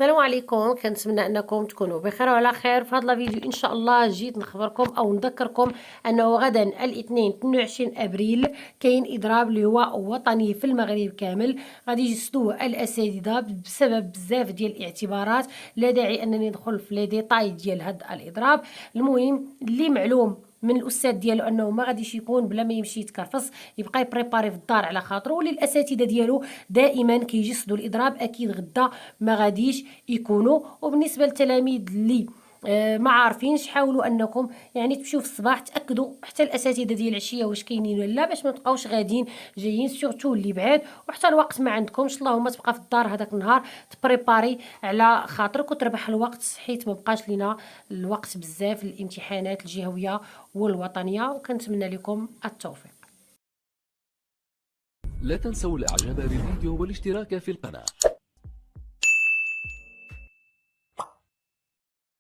السلام عليكم، كنتمنى انكم تكونوا بخير وعلى خير. في هذا الفيديو ان شاء الله جيت نخبركم او نذكركم انه غدا الاثنين 22 ابريل كاين اضراب اللي هو وطني في المغرب كامل. غادي يجسدوه الاساتذه بسبب بزاف ديال الاعتبارات، لا داعي انني ندخل في لي ديتاي ديال هذا الاضراب. المهم اللي معلوم من الاستاذ ديالو انه ما غاديش يكون بلا ما يمشي يتكرفص، يبقى يبريباري في الدار على خاطرو. وللاساتذه ديالو دائما كيجسدوا الاضراب، اكيد غدا ما غاديش يكونوا. وبالنسبه للتلاميذ اللي ما عارفينش، حاولوا انكم يعني تمشيو في الصباح تاكدوا حتى الاساتذه ديال العشيه واش كاينين ولا لا، باش ما تبقاوش غاديين جايين سورتو اللي بعاد وحتى الوقت ما عندكمش. اللهم تبقى في الدار هذاك النهار تبريباري على خاطرك وتربح الوقت، حيت ما بقاش لينا الوقت بزاف للامتحانات الجهويه والوطنيه. وكنتمنى لكم التوفيق. لا تنسوا الاعجاب بالفيديو والاشتراك في القناة.